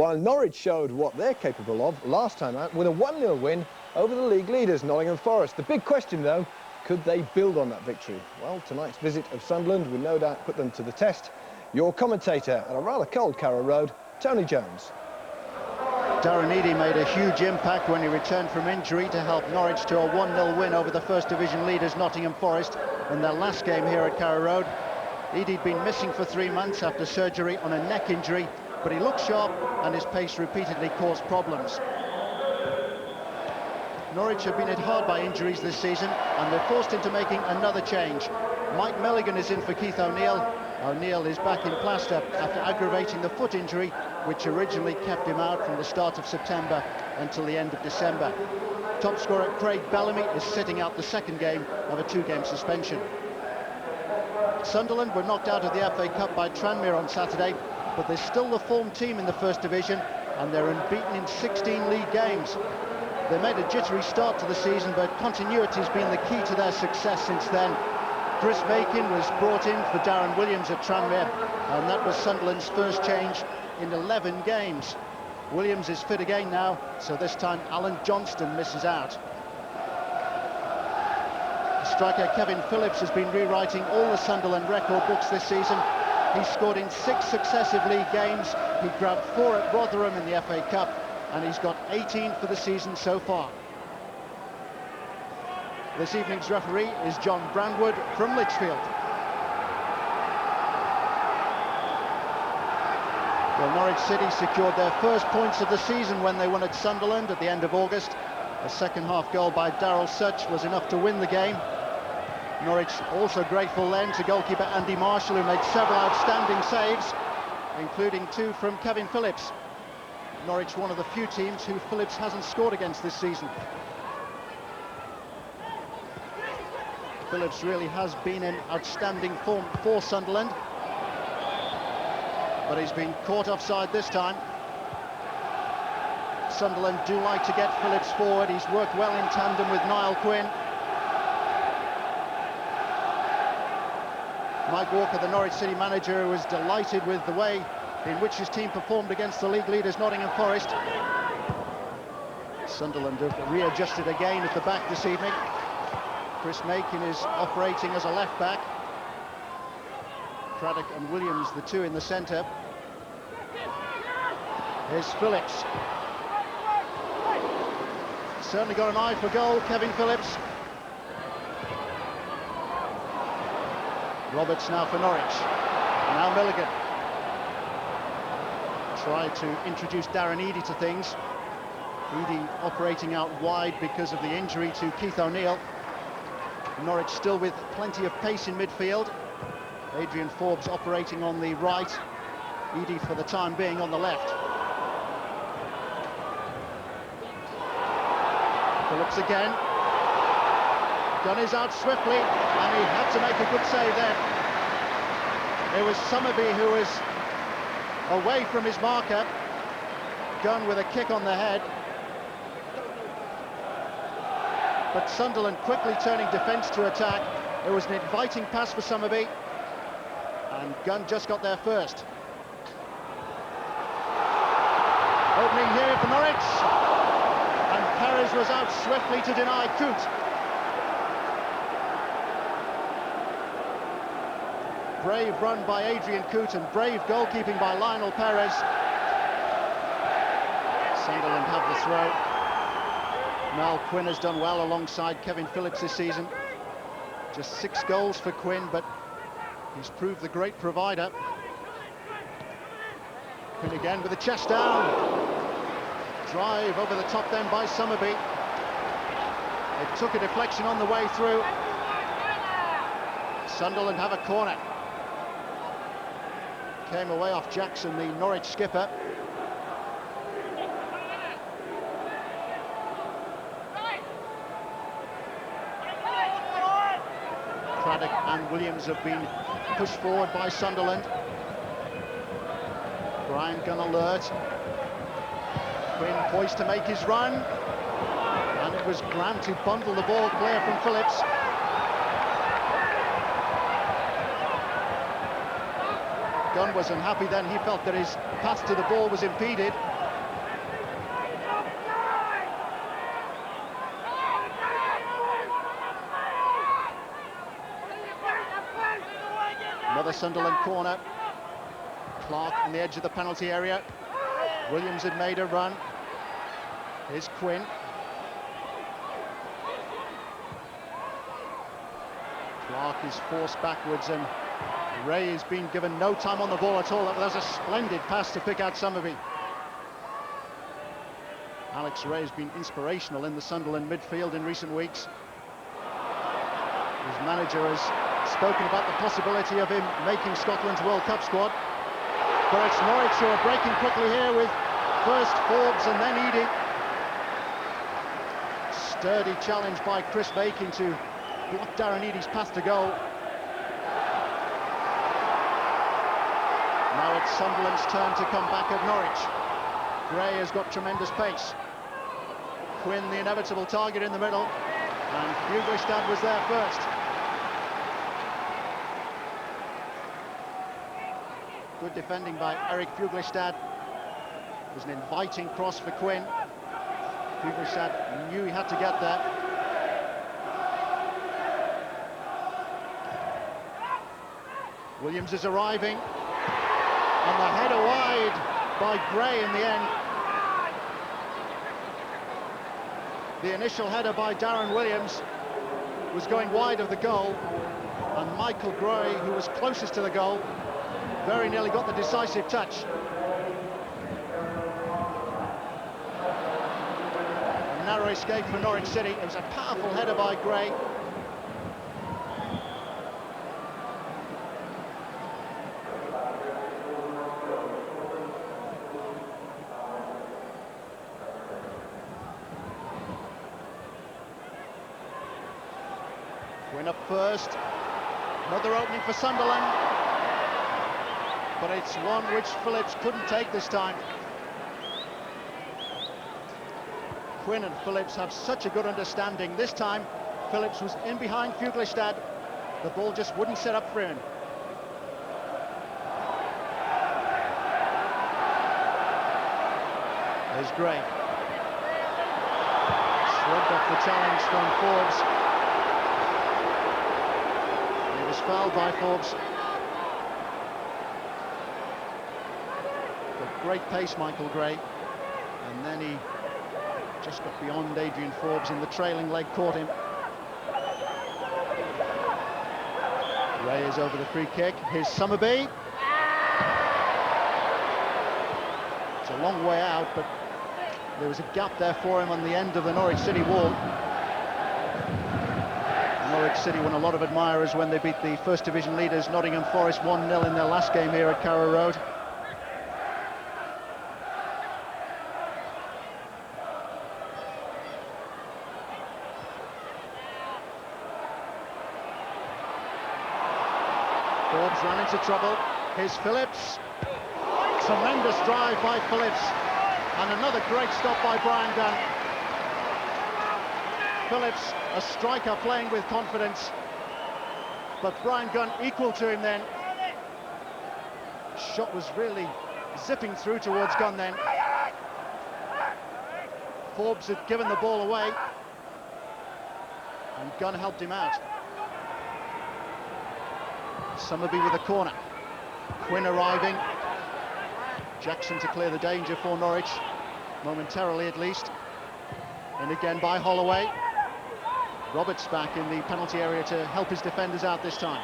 while Norwich showed what they're capable of last time out with a 1-0 win over the league leaders, Nottingham Forest. The big question, though, could they build on that victory? Well, tonight's visit of Sunderland will no doubt put them to the test. Your commentator at a rather cold Carrow Road, Tony Jones. Darren Eadie made a huge impact when he returned from injury to help Norwich to a 1-0 win over the First Division leaders Nottingham Forest in their last game here at Carrow Road. Eadie'd been missing for 3 months after surgery on a neck injury, but he looked sharp and his pace repeatedly caused problems. Norwich have been hit hard by injuries this season and they're forced into making another change. Mike Milligan is in for Keith O'Neill. O'Neill is back in plaster after aggravating the foot injury which originally kept him out from the start of September until the end of December. Top scorer Craig Bellamy is sitting out the second game of a 2-game suspension. Sunderland were knocked out of the FA Cup by Tranmere on Saturday, but they're still the form team in the First Division and they're unbeaten in 16 league games. They made a jittery start to the season, but continuity has been the key to their success since then. Chris Makin was brought in for Darren Williams at Tranmere, and that was Sunderland's first change in 11 games. Williams is fit again now, so this time Alan Johnston misses out. Striker Kevin Phillips has been rewriting all the Sunderland record books this season. He scored in 6 successive league games. He grabbed 4 at Rotherham in the FA Cup, and he's got 18 for the season so far. This evening's referee is John Brandwood from Lichfield. Well, Norwich City secured their first points of the season when they won at Sunderland at the end of August. A second-half goal by Daryl Such was enough to win the game. Norwich also grateful then to goalkeeper Andy Marshall, who made several outstanding saves, including 2 from Kevin Phillips. Norwich one of the few teams who Phillips hasn't scored against this season. Phillips really has been in outstanding form for Sunderland, but he's been caught offside this time. Sunderland do like to get Phillips forward. He's worked well in tandem with Niall Quinn. Mike Walker, the Norwich City manager, was delighted with the way in which his team performed against the league leaders Nottingham Forest. Sunderland have readjusted again at the back this evening. Chris Makin is operating as a left back. Craddock and Williams, the 2 in the centre. Here's Phillips. Certainly got an eye for goal, Kevin Phillips. Roberts now for Norwich. Now Milligan. Tried to introduce Darren Eadie to things. Eadie operating out wide because of the injury to Keith O'Neill. Norwich still with plenty of pace in midfield. Adrian Forbes operating on the right. Eadie for the time being on the left. Phillips again. Gunn is out swiftly, and he had to make a good save there. It was Summerby who was away from his marker. Gunn with a kick on the head. But Sunderland quickly turning defence to attack. It was an inviting pass for Summerby, and Gunn just got there first. Opening here for Norwich, and Perez was out swiftly to deny Coote. Brave run by Adrian Coote and brave goalkeeping by Lionel Perez. Sunderland have the throw. Niall Quinn has done well alongside Kevin Phillips this season. Just 6 goals for Quinn, but he's proved the great provider. Quinn again with a chest down. Drive over the top then by Summerby. It took a deflection on the way through. Sunderland have a corner. Came away off Jackson, the Norwich skipper. Craddock and Williams have been pushed forward by Sunderland. Brian Gunn alert. Quinn poised to make his run, and it was Grant who bundled the ball clear from Phillips. Gunn was unhappy then. He felt that his path to the ball was impeded. Another Sunderland corner. Clark on the edge of the penalty area. Williams had made a run. Here's Quinn. Clark is forced backwards and Ray has been given no time on the ball at all. That was a splendid pass to pick out Summerby. Alex Ray has been inspirational in the Sunderland midfield in recent weeks. His manager has spoken about the possibility of him making Scotland's World Cup squad. But it's Norwich who are breaking quickly here with first Forbes and then Eadie. Sturdy challenge by Chris Bacon to block Darren Eadie's path to goal. Now it's Sunderland's turn to come back at Norwich. Gray has got tremendous pace. Quinn, the inevitable target in the middle, and Fuglestad was there first. Good defending by Eric Fuglestad. It was an inviting cross for Quinn. Fuglestad knew he had to get there. Williams is arriving, and the header wide by Gray in the end. The initial header by Darren Williams was going wide of the goal, and Michael Gray, who was closest to the goal, very nearly got the decisive touch. A narrow escape for Norwich City. It was a powerful header by Gray. Win up first. Another opening for Sunderland. But it's one which Phillips couldn't take this time. Quinn and Phillips have such a good understanding. This time, Phillips was in behind Fuglestad. The ball just wouldn't set up for him. There's Gray. Shrugged off the challenge from Forbes. He was fouled by Forbes. Great pace, Michael Gray, and then he just got beyond Adrian Forbes and the trailing leg caught him. Ray is over the free kick. Here's Summerby. It's a long way out, but there was a gap there for him on the end of the Norwich City wall. Norwich City won a lot of admirers when they beat the First Division leaders Nottingham Forest 1-0 in their last game here at Carrow Road. Forbes ran into trouble. Here's Phillips. Tremendous drive by Phillips. And another great stop by Brian Gunn. Phillips, a striker playing with confidence. But Brian Gunn equal to him then. Shot was really zipping through towards Gunn then. Forbes had given the ball away. And Gunn helped him out. Summerby with a corner. Quinn arriving. Jackson to clear the danger for Norwich, momentarily at least. And again by Holloway. Roberts back in the penalty area to help his defenders out this time.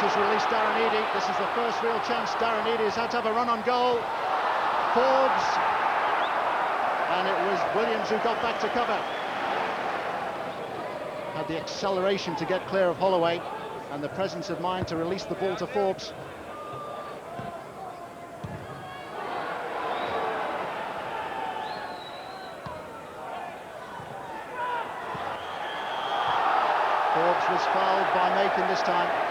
Has released Darren Eadie. This is the first real chance Darren Eadie has had to have a run on goal. Forbes, and it was Williams who got back to cover. Had the acceleration to get clear of Holloway and the presence of mind to release the ball to Forbes. Forbes was fouled by Macon this time.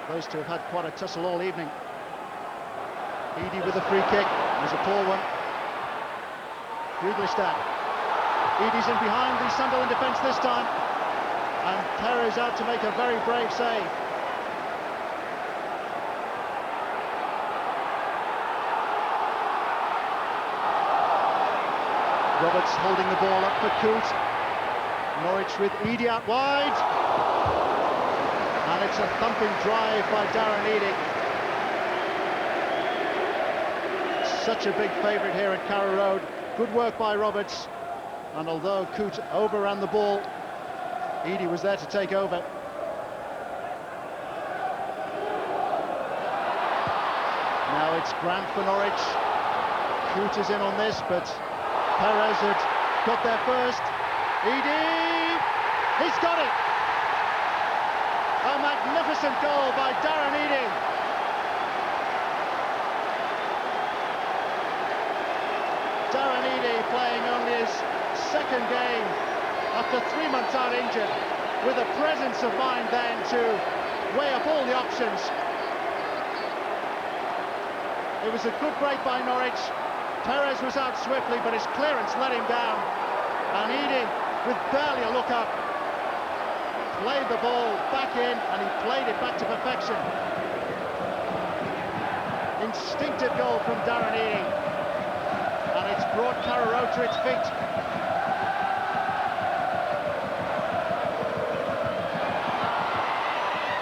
Those two have had quite a tussle all evening. Eadie with the free kick. There's a poor one. Huglistan. Eadie's in behind the Sunderland defence this time. And Perez out to make a very brave save. Roberts holding the ball up for Coote. Norwich with Eadie out wide. And it's a thumping drive by Darren Eadie. Such a big favourite here at Carrow Road. Good work by Roberts. And although Coote overran the ball, Eadie was there to take over. Now it's Grant for Norwich. Coote is in on this, but Perez had got there first. Eadie! He's got it! A magnificent goal by Darren Eadie. Darren Eadie playing only his second game after 3 months out injured, with a presence of mind then to weigh up all the options. It was a good break by Norwich. Perez was out swiftly, but his clearance let him down. And Eadie, with barely a look up, played the ball back in, and he played it back to perfection. Instinctive goal from Darren Eadie, and it's brought Carrow Road to its feet.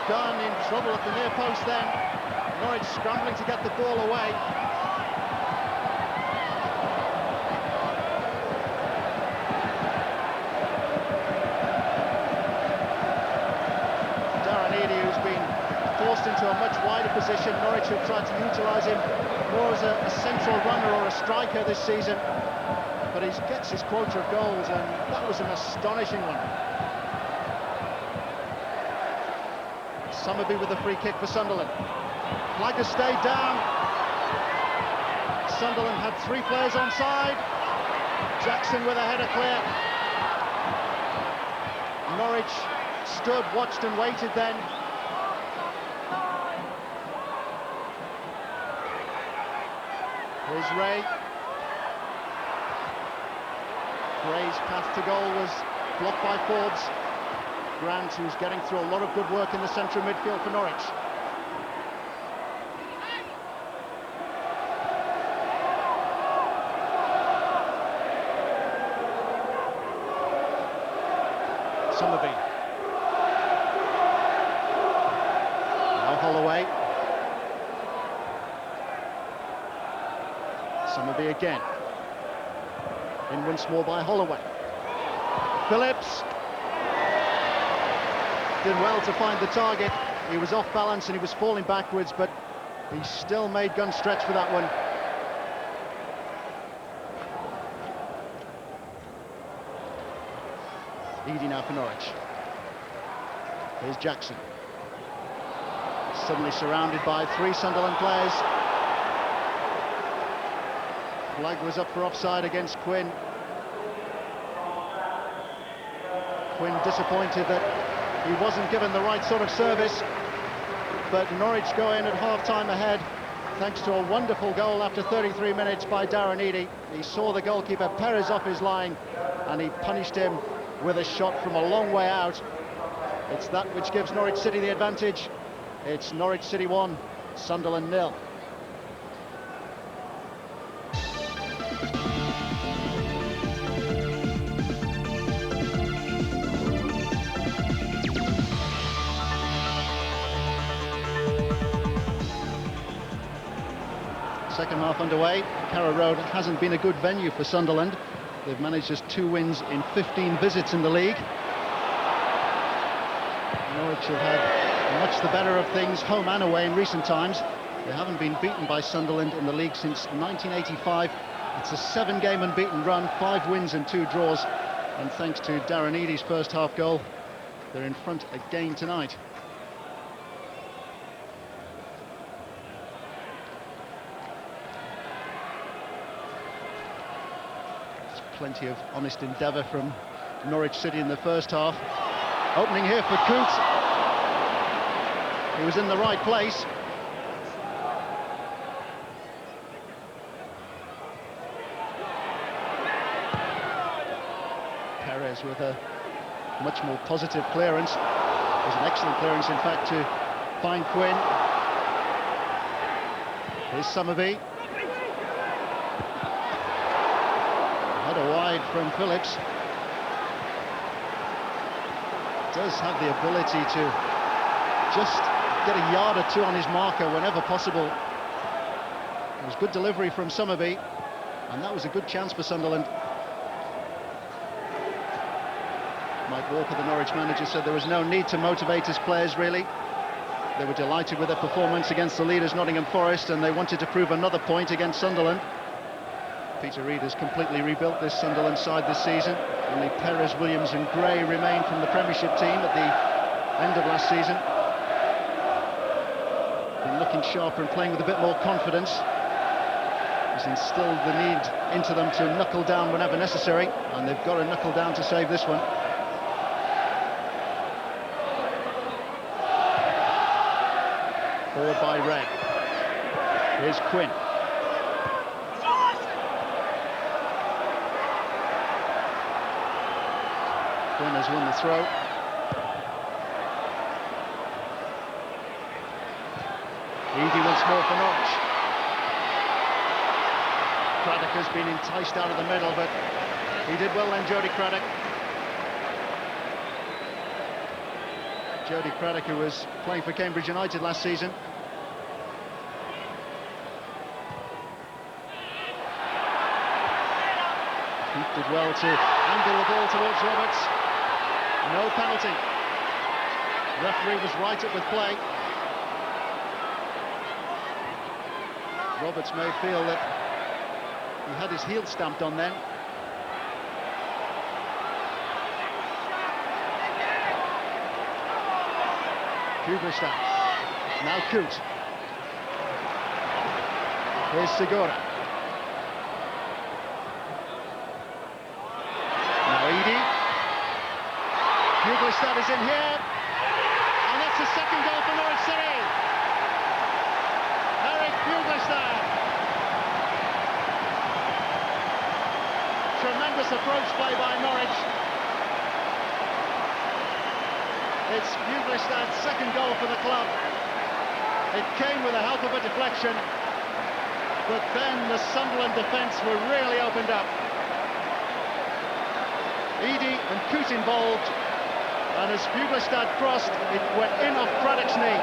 Gunn in trouble at the near post then. Norwich scrambling to get the ball away. Into a much wider position. Norwich have tried to utilise him more as a central runner or a striker this season, but he gets his quota of goals, and that was an astonishing one. Summerby with the free kick for Sunderland. Flag has stayed down. Sunderland had 3 players onside. Jackson with a header clear. Norwich stood, watched and waited then. Here's Ray. Gray's path to goal was blocked by Forbes. Grant, who's getting through a lot of good work in the central midfield for Norwich. Summerby. Now Holloway. Summerby again. In once more by Holloway. Phillips did well to find the target. He was off balance and he was falling backwards, but he still made Gunn stretch for that one. Eadie now for Norwich. Here's Jackson. Suddenly surrounded by 3 Sunderland players. Flag was up for offside against Quinn. Quinn disappointed that he wasn't given the right sort of service, but Norwich go in at half-time ahead thanks to a wonderful goal after 33 minutes by Darren Eadie. He saw the goalkeeper Perez off his line and he punished him with a shot from a long way out. It's that which gives Norwich City the advantage. It's Norwich City 1, Sunderland 0. Second half underway. Carrow Road hasn't been a good venue for Sunderland. They've managed just 2 wins in 15 visits in the league. Norwich have had much the better of things home and away in recent times. They haven't been beaten by Sunderland in the league since 1985. It's a 7-game unbeaten run, 5 wins and 2 draws. And thanks to Darren Eadie's first half goal, they're in front again tonight. Plenty of honest endeavour from Norwich City in the first half. Opening here for Coote. He was in the right place. Perez with a much more positive clearance. It was an excellent clearance, in fact, to find Quinn. Here's Summerby. Header wide from Phillips. Does have the ability to just get a yard or two on his marker whenever possible. It was good delivery from Summerby, and that was a good chance for Sunderland. Mike Walker, the Norwich manager, said there was no need to motivate his players, really. They were delighted with their performance against the leaders Nottingham Forest, and they wanted to prove another point against Sunderland. Peter Reid has completely rebuilt this Sunderland side this season. Only Perez, Williams and Gray remain from the Premiership team at the end of last season. Been looking sharper and playing with a bit more confidence. He's instilled the need into them to knuckle down whenever necessary, and they've got to knuckle down to save this one. Forward by Ray. Here's Quinn. Quinn has won the throw. Eadie once more for Norwich. Craddock has been enticed out of the middle, but he did well then, Jody Craddock. Jody Craddock, who was playing for Cambridge United last season. He did well to angle the ball towards Roberts. No penalty. Referee was right up with play. Roberts may feel that he had his heel stamped on then. Kugelstadt. Now Coote. Here's Segura. Now Eadie. Kugelstadt is in here. And that's the second goal for Norwich City. Eric Kugelstadt. Tremendous approach play by Norwich. It's Kugelstadt's second goal for the club. It came with the help of a deflection, but then the Sunderland defence were really opened up. Eadie and Coote involved, and as Kugelstadt crossed, it went in off Craddock's knee.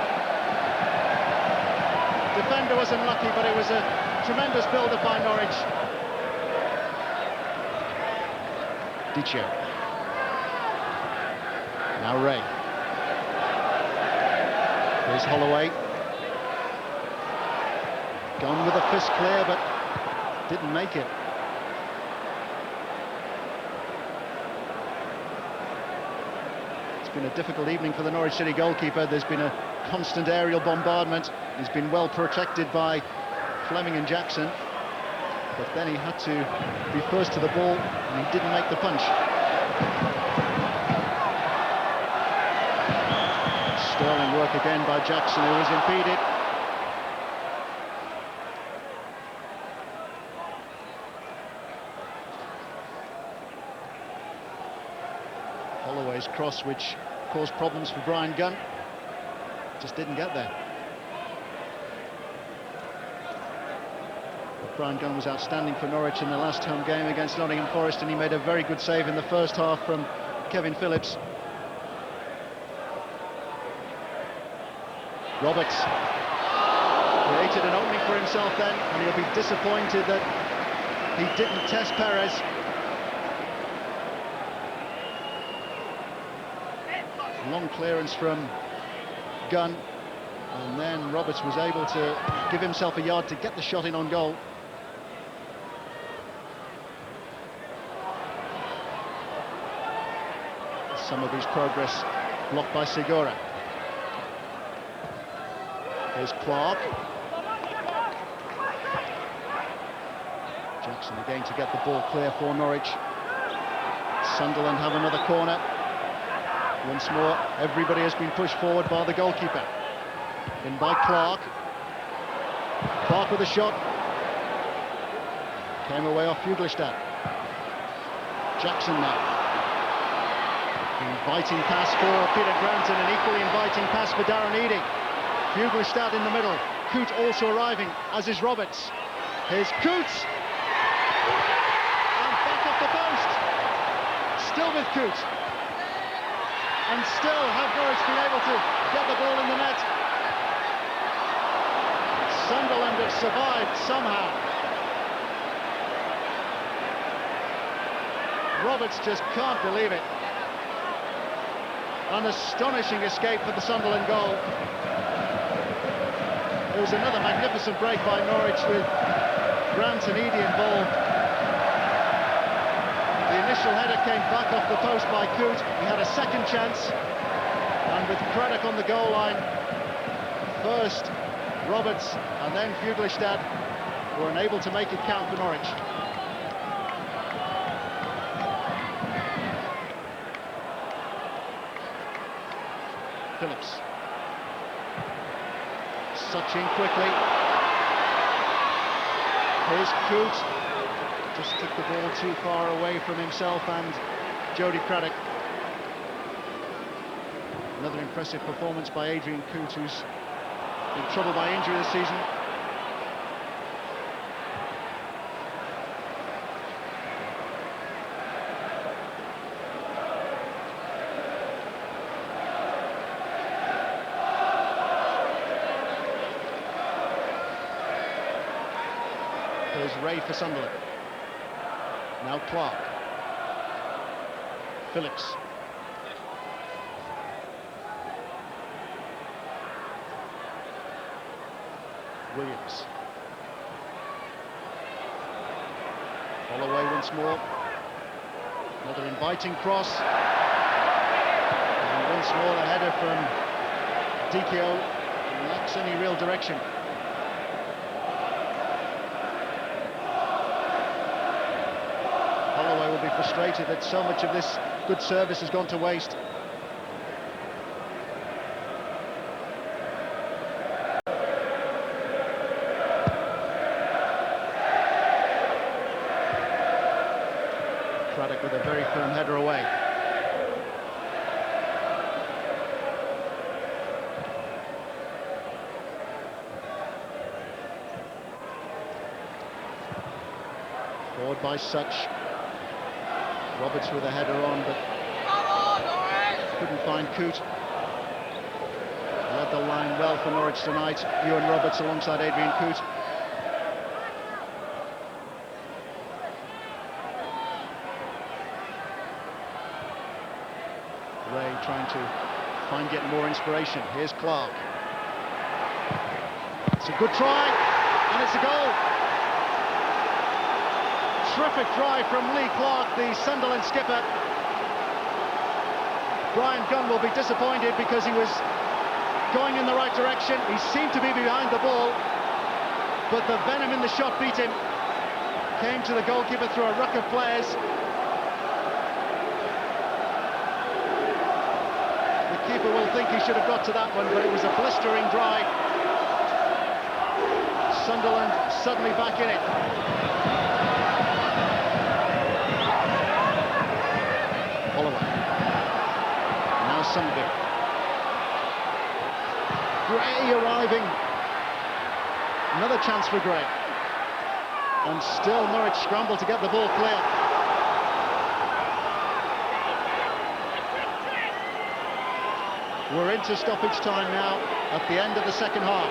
Defender was unlucky, but it was a tremendous build-up by Norwich. Dicio. Now Ray. Here's Holloway. Gone with a fist clear, but didn't make it. It's been a difficult evening for the Norwich City goalkeeper. There's been a constant aerial bombardment. He's been well protected by Fleming and Jackson, but then he had to be first to the ball, and he didn't make the punch. Sterling work again by Jackson, who was impeded. Holloway's cross, which caused problems for Brian Gunn, just didn't get there. But Brian Gunn was outstanding for Norwich in the last home game against Nottingham Forest, and he made a very good save in the first half from Kevin Phillips. Roberts created an opening for himself then, and he'll be disappointed that he didn't test Perez. Long clearance from Gunn, and then Roberts was able to give himself a yard to get the shot in on goal. Some of his progress blocked by Segura. Here's Clark. Jackson again to get the ball clear for Norwich. Sunderland have another corner. Once more, everybody has been pushed forward by the goalkeeper. In by Clark. Clark with a shot. Came away off Kugelstadt. Jackson now. Inviting pass for Peter Grant and an equally inviting pass for Darren Eadie. Fuglestad in the middle. Coote also arriving, as is Roberts. Here's Coote. And back off the post. Still with Coote. And still have Norwich been able to get the ball in the net. Sunderland have survived somehow. Roberts just can't believe it. An astonishing escape for the Sunderland goal. It was another magnificent break by Norwich with Grant and Eadie involved. The initial header came back off the post by Coote. He had a second chance, and with Craddock on the goal line, first Roberts and then Fuglestad were unable to make it count for Norwich. Phillips. Sachin quickly. Here's Coote. Just took the ball too far away from himself and Jody Craddock. Another impressive performance by Adrian Coote, who's in trouble by injury this season. There's Ray for Sunderland. Now Clark. Phillips. Williams. Holloway once more. Another inviting cross. And once more the header from DKO lacks any real direction. Holloway will be frustrated that so much of this good service has gone to waste. Craddock with a very firm header away. Forward by Such. Roberts with a header on, but couldn't find Coote. Led the line well for Norwich tonight. Ewan Roberts alongside Adrian Coote. Ray trying to find yet more inspiration. Here's Clark. It's a good try, and it's a goal. Terrific drive from Lee Clark, the Sunderland skipper. Brian Gunn will be disappointed because he was going in the right direction. He seemed to be behind the ball, but the venom in the shot beat him. Came to the goalkeeper through a ruck of players. The keeper will think he should have got to that one, but it was a blistering drive. Sunderland suddenly back in it. Sunday. Gray arriving. Another chance for Gray. And still Norwich scramble to get the ball clear. We're into stoppage time now at the end of the second half.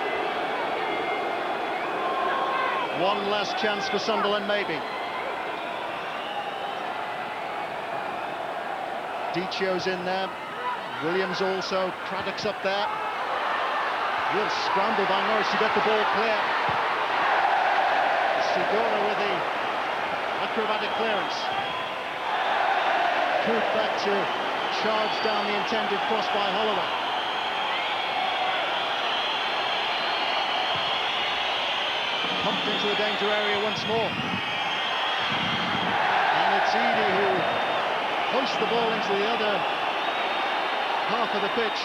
One last chance for Sunderland, maybe. Dicio's in there. Williams also. Craddock's up there. Real scramble by Norwich to get the ball clear. Segura with the acrobatic clearance. Coote back to charge down the intended cross by Holloway. Pumped into the danger area once more. And it's Eadie who pushed the ball into the other half of the pitch.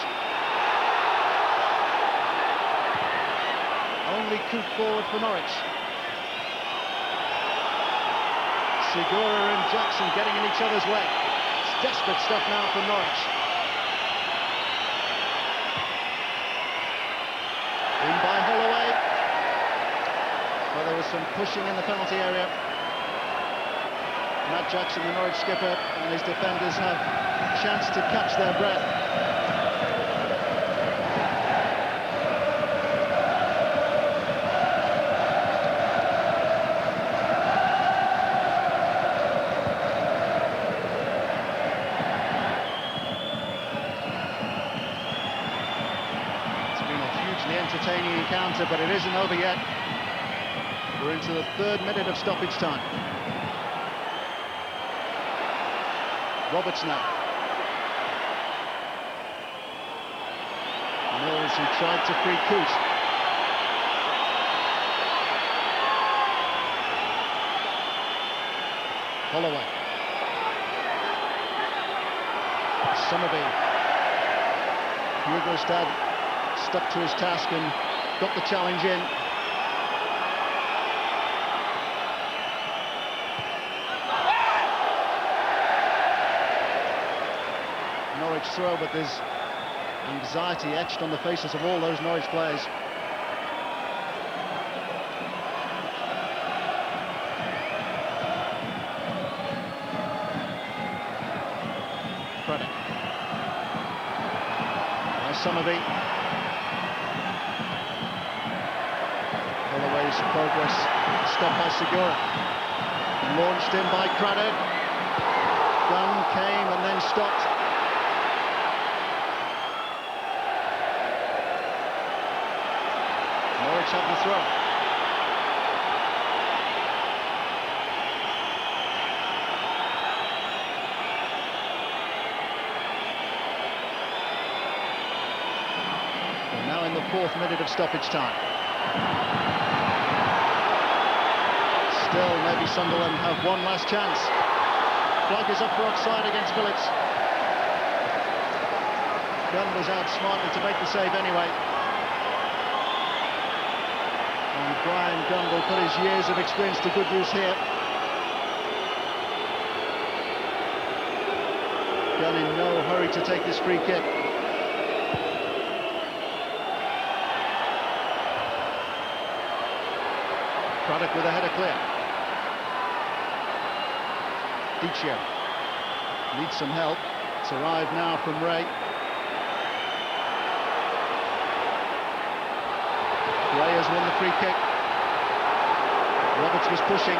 Only Coote forward for Norwich. Segura and Jackson getting in each other's way. Desperate stuff now from Norwich. In by Holloway. Well, there was some pushing in the penalty area. Matt Jackson, the Norwich skipper, and his defenders have a chance to catch their breath. Entertaining encounter, but it isn't over yet. We're into the 3rd minute of stoppage time. Roberts now. Mills, who tried to free Coote. Holloway. Summerby. Hugostad stuck to his task and got the challenge in. Norwich throw, but there's anxiety etched on the faces of all those Norwich players. Credit. By Summerby. Holloway's progress stopped by Segura. Launched in by Craddock. Gunn came and then stopped. Norwich have the throw. We're now in the 4th minute of stoppage time. Still, maybe Sunderland have one last chance. Flag is up for offside against Phillips. Gunn was out smartly to make the save anyway. And Brian Gunn will put his years of experience to good use here. Gunn in no hurry to take this free kick. Craddock with a header clear. Dicio needs some help. It's arrived now from Ray. Ray has won the free kick. Roberts was pushing.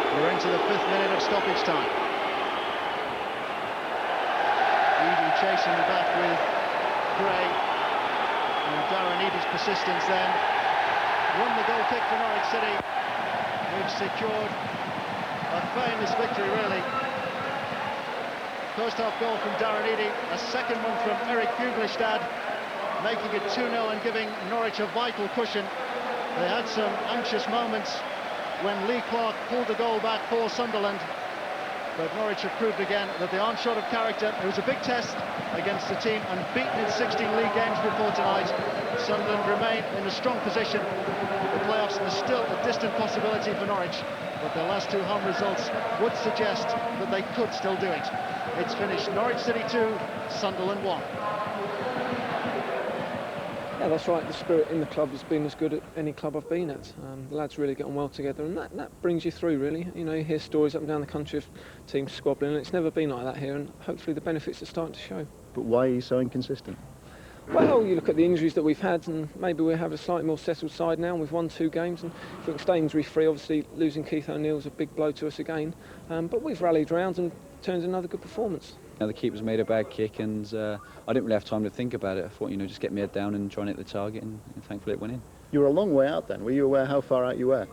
We're into the 5th minute of stoppage time. Eadie chasing back with Gray. And Darren Eadie's persistence then won the goal kick for Norwich City, which secured a famous victory, really. First half goal from Darren Eadie, a second one from Erik Fuglestad, making it 2-0 and giving Norwich a vital cushion. They had some anxious moments when Lee Clark pulled the goal back for Sunderland, but Norwich have proved again that they aren't short of character. It was a big test against the team unbeaten in 16 league games before tonight. Sunderland remain in a strong position. The playoffs are still a distant possibility for Norwich, but their last 2 home results would suggest that they could still do it. It's finished Norwich City 2, Sunderland 1. Yeah, that's right. The spirit in the club has been as good at any club I've been at. The lads really get on well together, and that brings you through, really. You know, you hear stories up and down the country of teams squabbling, and it's never been like that here, and hopefully the benefits are starting to show. But why are you so inconsistent? Well, you look at the injuries that we've had, and maybe we have a slightly more settled side now. We've won 2 games, and if we can stay injury-free, obviously losing Keith O'Neill's a big blow to us again. But we've rallied round and turned another good performance. The keeper's made a bad kick, and I didn't really have time to think about it. I thought, just get my head down and try and hit the target, and thankfully it went in. You were a long way out then. Were you aware how far out you were?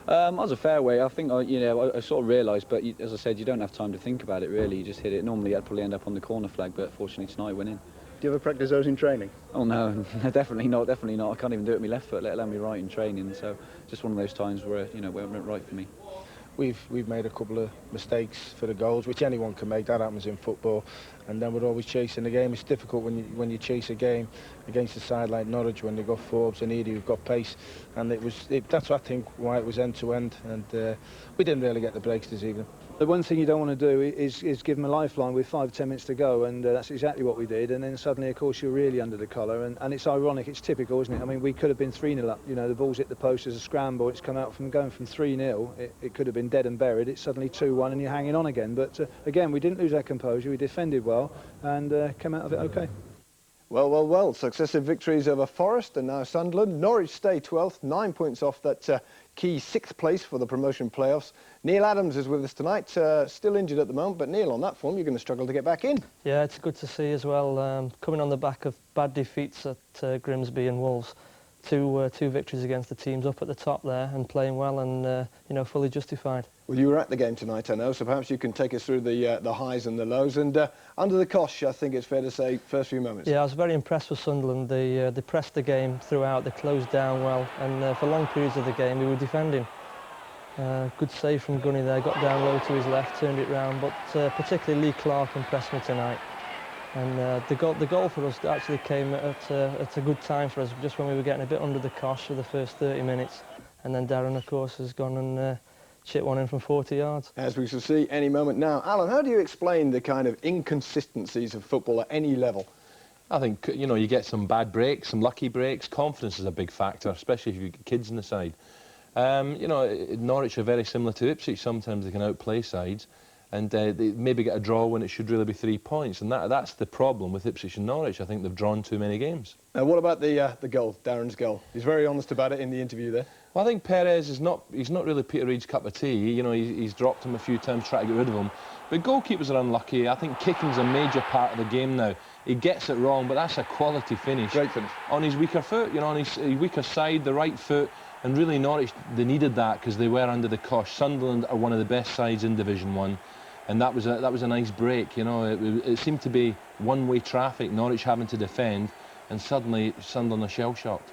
I was a fair way. I think I sort of realised, but as I said, you don't have time to think about it really. You just hit it. Normally I'd probably end up on the corner flag, but fortunately tonight it went in. Do you ever practice those in training? Oh no, definitely not. I can't even do it with my left foot, let alone my right in training. So just one of those times where it went right for me. we've made a couple of mistakes for the goals, which anyone can make. That happens in football, and then we're always chasing the game. It's difficult when you chase a game against a side like Norwich, when they've got Forbes and Eadie who've got pace, and that's I think why it was end to end, and we didn't really get the breaks this evening. The one thing you don't want to do is give them a lifeline with 5-10 minutes to go, and that's exactly what we did. And then suddenly, of course, you're really under the collar, and it's ironic, it's typical, isn't it? I mean, we could have been 3-0 up. You know, the ball's hit the post as a scramble. It's come out from going from 3-0. It could have been dead and buried. It's suddenly 2-1, and you're hanging on again. But again, we didn't lose our composure. We defended well, and came out of it okay. Well. Successive victories over Forest and now Sunderland. Norwich stay 12th, 9 points off that key 6th place for the promotion playoffs. Neil Adams is with us tonight, still injured at the moment, but Neil, on that form, you're going to struggle to get back in. Yeah, it's good to see as well, coming on the back of bad defeats at Grimsby and Wolves. Two victories against the teams up at the top there and playing well and, you know, fully justified. Well, you were at the game tonight, I know, so perhaps you can take us through the highs and the lows. And under the cosh, I think it's fair to say, first few moments. Yeah, I was very impressed with Sunderland. They pressed the game throughout, they closed down well, and for long periods of the game we were defending. Good save from Gunny there, got down low to his left, turned it round, but particularly Lee Clark impressed me tonight. And the goal for us actually came at a good time for us, just when we were getting a bit under the cosh for the first 30 minutes. And then Darren, of course, has gone and chipped one in from 40 yards. As we shall see any moment now. Alan, how do you explain the kind of inconsistencies of football at any level? I think, you know, you get some bad breaks, some lucky breaks. Confidence is a big factor, especially if you've got kids on the side. You know, Norwich are very similar to Ipswich. Sometimes they can outplay sides. And they maybe get a draw when it should really be 3 points. And that's the problem with Ipswich and Norwich. I think they've drawn too many games. Now, what about the goal, Darren's goal? He's very honest about it in the interview there. Well, I think Perez is not really Peter Reid's cup of tea. You know, he's dropped him a few times, trying to get rid of him. But goalkeepers are unlucky. I think kicking's a major part of the game now. He gets it wrong, but that's a quality finish. Great finish. On his weaker foot, you know, on his weaker side, the right foot. And really, Norwich, they needed that because they were under the cosh. Sunderland are one of the best sides in Division 1. And that was a nice break, you know. It seemed to be one-way traffic, Norwich having to defend, and suddenly Sunderland are shell-shocked.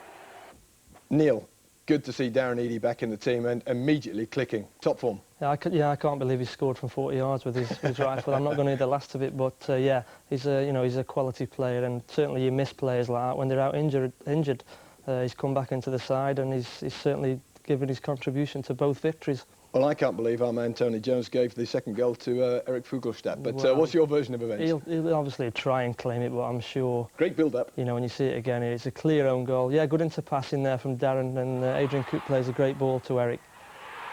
Neil, good to see Darren Eadie back in the team and immediately clicking. Top form. Yeah, I can't believe he scored from 40 yards with his right foot. I'm not going to hear the last of it, but yeah, he's a quality player, and certainly you miss players like that when they're out injured. He's come back into the side, and he's certainly given his contribution to both victories. Well, I can't believe our man Tony Jones gave the second goal to Eric Fugelstadt. But well, what's your version of events? He'll obviously try and claim it, but I'm sure... Great build-up. You know, when you see it again, it's a clear own goal. Yeah, good interpassing there from Darren, and Adrian Cook plays a great ball to Eric.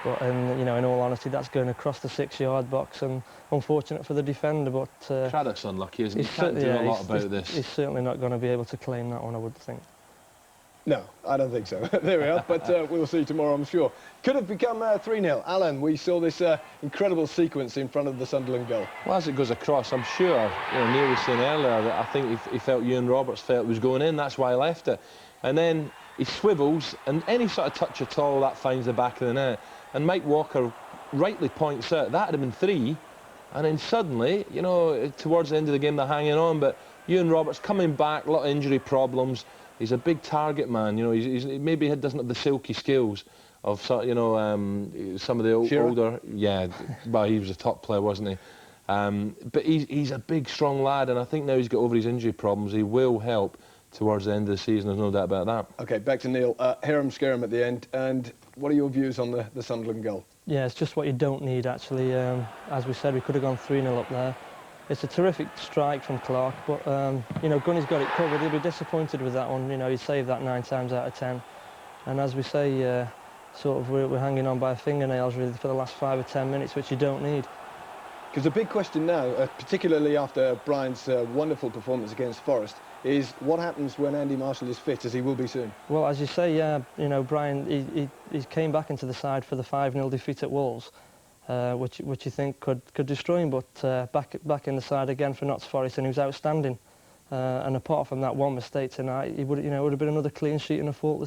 But, you know, in all honesty, that's going across the 6-yard box, and unfortunate for the defender, but... Craddock's unlucky, isn't he? He can't do a lot about this. He's certainly not going to be able to claim that one, I would think. No, I don't think so. There we are, but we'll see tomorrow, I'm sure. Could have become 3-0. Alan, we saw this incredible sequence in front of the Sunderland goal. Well, as it goes across, I'm sure, you know, Neil was saying earlier that I think he felt Ewan Roberts felt it was going in, that's why he left it. And then he swivels, and any sort of touch at all, that finds the back of the net. And Mike Walker rightly points out, that would have been 3, and then suddenly, you know, towards the end of the game, they're hanging on, but Ewan Roberts coming back, a lot of injury problems. He's a big target man, you know. Maybe he doesn't have the silky skills of, you know, some of the older. Yeah, well, he was a top player, wasn't he? But he's a big, strong lad, and I think now he's got over his injury problems. He will help towards the end of the season. There's no doubt about that. Okay, back to Neil. Hiram Scarum at the end, and what are your views on the Sunderland goal? Yeah, it's just what you don't need, actually. As we said, we could have gone 3-0 up there. It's a terrific strike from Clark, but, you know, Gunny's got it covered. He'll be disappointed with that one. You know, he saved that 9 times out of 10. And as we say, sort of we're hanging on by fingernails, really, for the last 5 or 10 minutes, which you don't need. Because the big question now, particularly after Brian's wonderful performance against Forest, is what happens when Andy Marshall is fit, as he will be soon? Well, as you say, yeah, you know, Brian, he came back into the side for the 5-0 defeat at Wolves. Which you think could destroy him, but back in the side again for Notts Forest, and he was outstanding. And apart from that one mistake tonight, it would have been another clean sheet and a faultless